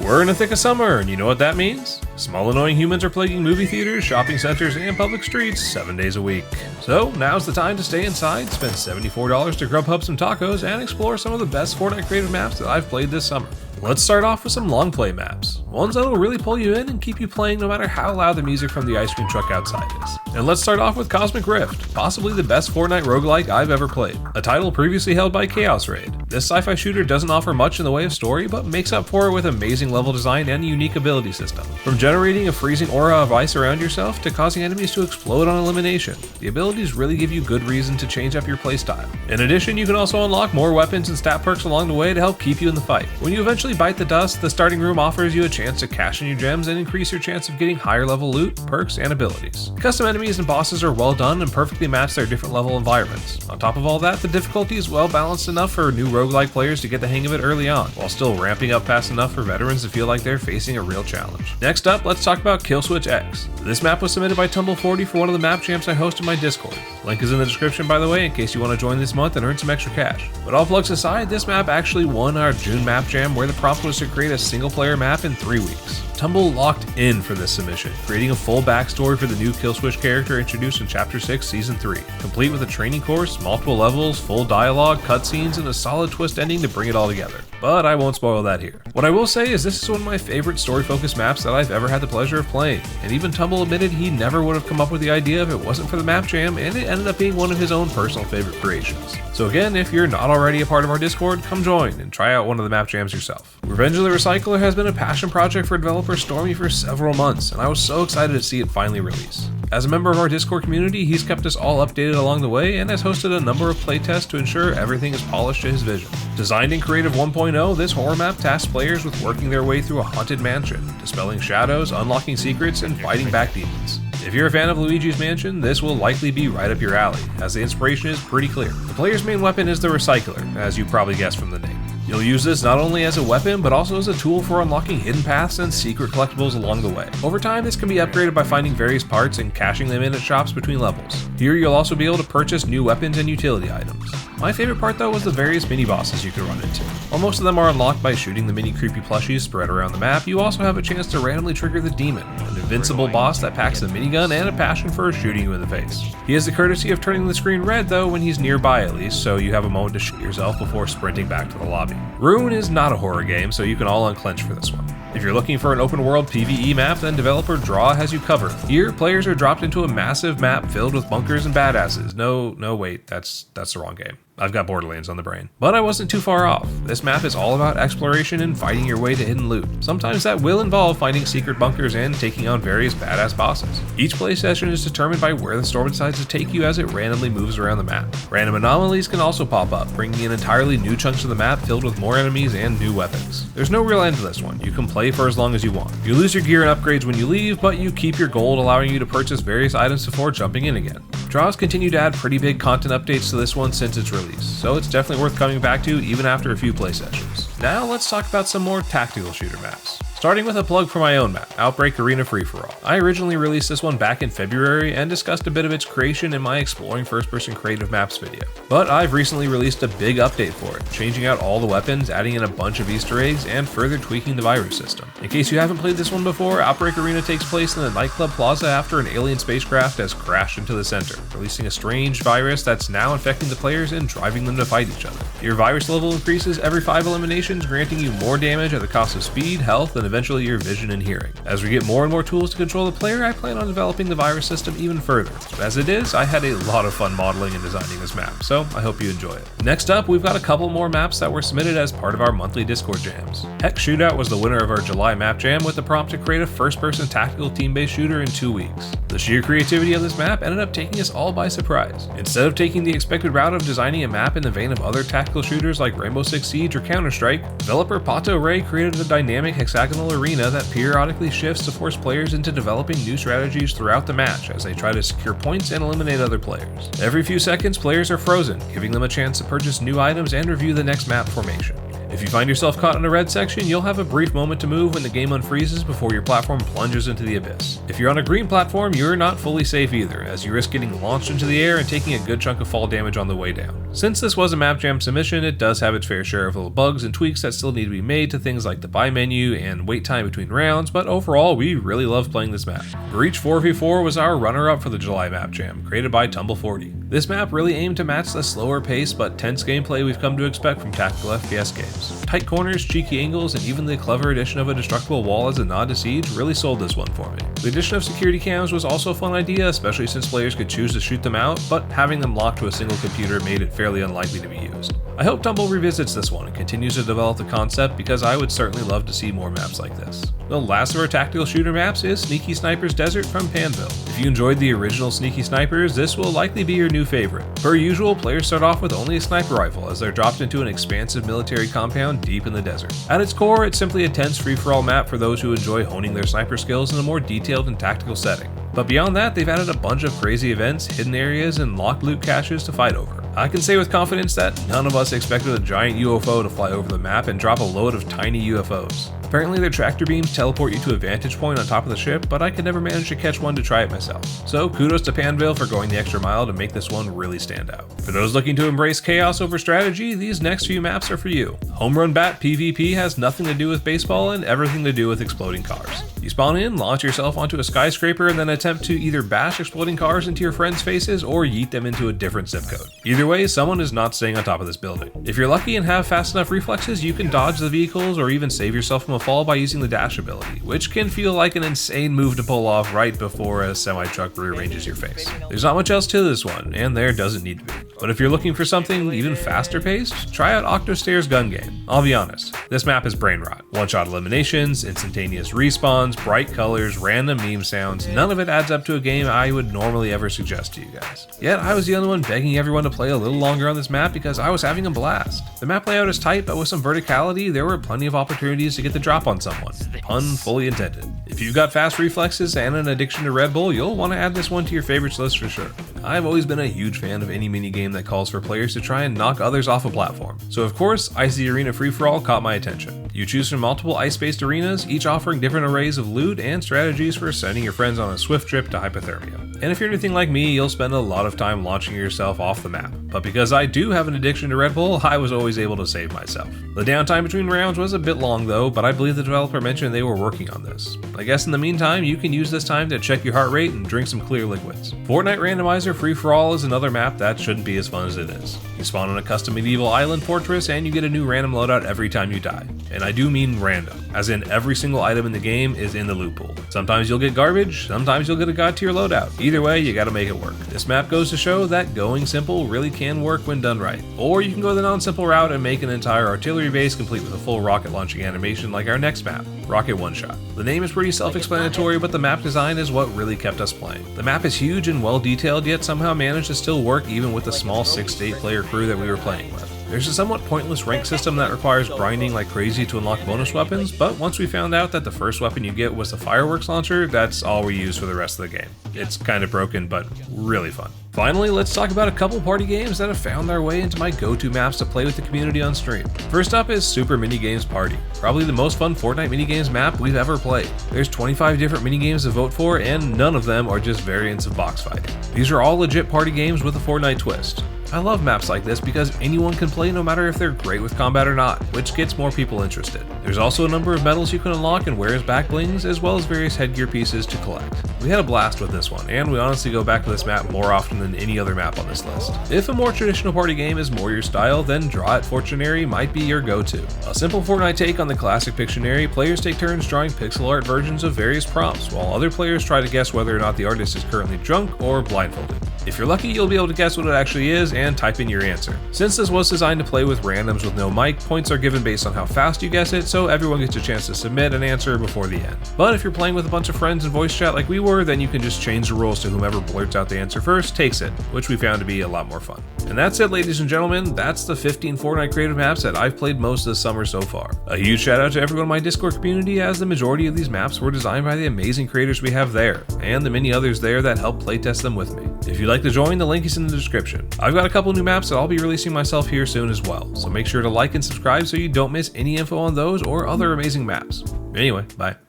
We're in the thick of summer, and you know what that means? Small annoying humans are plaguing movie theaters, shopping centers, and public streets 7 days a week. So now's the time to stay inside, spend $74 to Grubhub some tacos, and explore some of the best Fortnite Creative maps that I've played this summer. Let's start off with some long play maps, ones that'll really pull you in and keep you playing no matter how loud the music from the ice cream truck outside is. And let's start off with Cosmic Rift, possibly the best Fortnite roguelike I've ever played, a title previously held by Chaos Raid. This sci-fi shooter doesn't offer much in the way of story, but makes up for it with amazing level design and a unique ability system. From generating a freezing aura of ice around yourself to causing enemies to explode on elimination, the abilities really give you good reason to change up your playstyle. In addition, you can also unlock more weapons and stat perks along the way to help keep you in the fight. When you eventually bite the dust, the starting room offers you a chance to cash in your gems and increase your chance of getting higher level loot, perks, and abilities. Custom enemies and bosses are well done and perfectly match their different level environments. On top of all that, the difficulty is well balanced enough for new roguelike players to get the hang of it early on, while still ramping up fast enough for veterans to feel like they're facing a real challenge. Next up, let's talk about Killswitch X. This map was submitted by Tumble40 for one of the map jams I host in my Discord. Link is in the description, by the way, in case you want to join this month and earn some extra cash. But all plugs aside, this map actually won our June map jam, where the prompt was to create a single player map in 3 weeks. Tumble locked in for this submission, creating a full backstory for the new Killswitch character introduced in Chapter 6, Season 3, complete with a training course, multiple levels, full dialogue, cutscenes, and a solid twist ending to bring it all together. But I won't spoil that here. What I will say is this is one of my favorite story-focused maps that I've ever had the pleasure of playing, and even Tumble admitted he never would have come up with the idea if it wasn't for the map jam, and it ended up being one of his own personal favorite creations. So again, if you're not already a part of our Discord, come join and try out one of the map jams yourself. Revenge of the Recycler has been a passion project for developer Stormy for several months, and I was so excited to see it finally release. As a member of our Discord community, he's kept us all updated along the way and has hosted a number of playtests to ensure everything is polished to his vision. Designed in Creative 1.0, this horror map tasks players with working their way through a haunted mansion, dispelling shadows, unlocking secrets, and fighting back demons. If you're a fan of Luigi's Mansion, this will likely be right up your alley, as the inspiration is pretty clear. The player's main weapon is the Recycler, as you probably guessed from the name. You'll use this not only as a weapon, but also as a tool for unlocking hidden paths and secret collectibles along the way. Over time, this can be upgraded by finding various parts and cashing them in at shops between levels. Here, you'll also be able to purchase new weapons and utility items. My favorite part though was the various mini-bosses you can run into. While most of them are unlocked by shooting the mini creepy plushies spread around the map, you also have a chance to randomly trigger the Demon, an invincible boss that packs a minigun and a passion for shooting you in the face. He has the courtesy of turning the screen red though when he's nearby at least, so you have a moment to shoot yourself before sprinting back to the lobby. Rune is not a horror game, so you can all unclench for this one. If you're looking for an open world PvE map, then developer Draw has you covered. Here, players are dropped into a massive map filled with bunkers and badasses. No, wait, that's the wrong game. I've got Borderlands on the brain. But I wasn't too far off. This map is all about exploration and fighting your way to hidden loot. Sometimes that will involve finding secret bunkers and taking on various badass bosses. Each play session is determined by where the storm decides to take you as it randomly moves around the map. Random anomalies can also pop up, bringing in entirely new chunks of the map filled with more enemies and new weapons. There's no real end to this one. You can play for as long as you want. You lose your gear and upgrades when you leave, but you keep your gold, allowing you to purchase various items before jumping in again. Draws continue to add pretty big content updates to this one since its release, so it's definitely worth coming back to even after a few play sessions. Now let's talk about some more tactical shooter maps. Starting with a plug for my own map, Outbreak Arena Free-For-All. I originally released this one back in February and discussed a bit of its creation in my Exploring First-Person Creative Maps video. But I've recently released a big update for it, changing out all the weapons, adding in a bunch of Easter eggs, and further tweaking the virus system. In case you haven't played this one before, Outbreak Arena takes place in the nightclub plaza after an alien spacecraft has crashed into the center, releasing a strange virus that's now infecting the players and driving them to fight each other. Your virus level increases every 5 eliminations, granting you more damage at the cost of speed, health, and eventually your vision and hearing. As we get more and more tools to control the player, I plan on developing the virus system even further. As it is, I had a lot of fun modeling and designing this map, so I hope you enjoy it. Next up, we've got a couple more maps that were submitted as part of our monthly Discord jams. Hex Shootout was the winner of our July map jam with the prompt to create a first-person tactical team-based shooter in 2 weeks. The sheer creativity of this map ended up taking us all by surprise. Instead of taking the expected route of designing a map in the vein of other tactical shooters like Rainbow Six Siege or Counter-Strike, developer Pato Ray created a dynamic hexagonal arena that periodically shifts to force players into developing new strategies throughout the match as they try to secure points and eliminate other players. Every few seconds, players are frozen, giving them a chance to purchase new items and review the next map formation. If you find yourself caught in a red section, you'll have a brief moment to move when the game unfreezes before your platform plunges into the abyss. If you're on a green platform, you're not fully safe either, as you risk getting launched into the air and taking a good chunk of fall damage on the way down. Since this was a map jam submission, it does have its fair share of little bugs and tweaks that still need to be made to things like the buy menu and wait time between rounds, but overall we really love playing this map. Breach 4v4 was our runner-up for the July map jam, created by Tumble40. This map really aimed to match the slower pace but tense gameplay we've come to expect from tactical FPS games. Tight corners, cheeky angles, and even the clever addition of a destructible wall as a nod to Siege really sold this one for me. The addition of security cams was also a fun idea, especially since players could choose to shoot them out, but having them locked to a single computer made it fairly unlikely to be used. I hope Tumble revisits this one and continues to develop the concept, because I would certainly love to see more maps like this. The last of our tactical shooter maps is Sneaky Snipers Desert from Panville. If you enjoyed the original Sneaky Snipers, this will likely be your new favorite. Per usual, players start off with only a sniper rifle as they're dropped into an expansive military compound deep in the desert. At its core, it's simply a tense free-for-all map for those who enjoy honing their sniper skills in a more detailed and tactical setting. But beyond that, they've added a bunch of crazy events, hidden areas, and locked loot caches to fight over. I can say with confidence that none of us expected a giant UFO to fly over the map and drop a load of tiny UFOs. Apparently their tractor beams teleport you to a vantage point on top of the ship, but I could never manage to catch one to try it myself. So kudos to Panville for going the extra mile to make this one really stand out. For those looking to embrace chaos over strategy, these next few maps are for you. Homerun Bat PVP has nothing to do with baseball and everything to do with exploding cars. You spawn in, launch yourself onto a skyscraper, and then attempt to either bash exploding cars into your friends' faces or yeet them into a different zip code. Either way, someone is not staying on top of this building. If you're lucky and have fast enough reflexes, you can dodge the vehicles or even save yourself from a fall by using the dash ability, which can feel like an insane move to pull off right before a semi-truck rearranges your face. There's not much else to this one, and there doesn't need to be. But if you're looking for something even faster paced, try out Octo Game's gun game. I'll be honest, this map is brain rot. One-shot eliminations, instantaneous respawns, bright colors, random meme sounds, none of it adds up to a game I would normally ever suggest to you guys. Yet I was the only one begging everyone to play a little longer on this map because I was having a blast. The map layout is tight, but with some verticality, there were plenty of opportunities to get the drop on someone. Pun fully intended. If you've got fast reflexes and an addiction to Red Bull, you'll want to add this one to your favorites list for sure. I've always been a huge fan of any minigame that calls for players to try and knock others off a platform. So of course, Icy Arena Free-For-All caught my attention. You choose from multiple ice-based arenas, each offering different arrays of loot and strategies for sending your friends on a swift trip to hypothermia. And if you're anything like me, you'll spend a lot of time launching yourself off the map. But because I do have an addiction to Red Bull, I was always able to save myself. The downtime between rounds was a bit long though, but I believe the developer mentioned they were working on this. I guess in the meantime, you can use this time to check your heart rate and drink some clear liquids. Fortnite Randomizer Free-For-All is another map that shouldn't be as fun as it is. You spawn on a custom medieval island fortress and you get a new random loadout every time you die. And I do mean random, as in every single item in the game is in the loot pool. Sometimes you'll get garbage, sometimes you'll get a god tier loadout. Either way, you gotta make it work. This map goes to show that going simple really can work when done right. Or you can go the non-simple route and make an entire artillery base complete with a full rocket launching animation like our next map, Rocket Oneshot. The name is pretty self-explanatory, but the map design is what really kept us playing. The map is huge and well detailed, yet somehow managed to still work even with the small 6 to 8 player crew that we were playing with. There's a somewhat pointless rank system that requires grinding like crazy to unlock bonus weapons, but once we found out that the first weapon you get was the fireworks launcher, that's all we use for the rest of the game. It's kind of broken, but really fun. Finally, let's talk about a couple party games that have found their way into my go-to maps to play with the community on stream. First up is Super Minigames Party, probably the most fun Fortnite minigames map we've ever played. There's 25 different minigames to vote for, and none of them are just variants of box fighting. These are all legit party games with a Fortnite twist. I love maps like this because anyone can play no matter if they're great with combat or not, which gets more people interested. There's also a number of medals you can unlock and wear as back blings, as well as various headgear pieces to collect. We had a blast with this one, and we honestly go back to this map more often than any other map on this list. If a more traditional party game is more your style, then Draw at Fortionary might be your go-to. A simple Fortnite take on the classic Pictionary, players take turns drawing pixel art versions of various prompts, while other players try to guess whether or not the artist is currently drunk or blindfolded. If you're lucky, you'll be able to guess what it actually is and type in your answer. Since this was designed to play with randoms with no mic, points are given based on how fast you guess it, so everyone gets a chance to submit an answer before the end. But if you're playing with a bunch of friends in voice chat like we were, then you can just change the rules to whomever blurts out the answer first takes it, which we found to be a lot more fun. And that's it, ladies and gentlemen. That's the 15 Fortnite Creative maps that I've played most this summer so far. A huge shout out to everyone in my Discord community, as the majority of these maps were designed by the amazing creators we have there, and the many others there that helped playtest them with me. If you'd like to join, the link is in the description. I've got a couple new maps that I'll be releasing myself here soon as well, so make sure to like and subscribe so you don't miss any info on those or other amazing maps. Anyway, bye.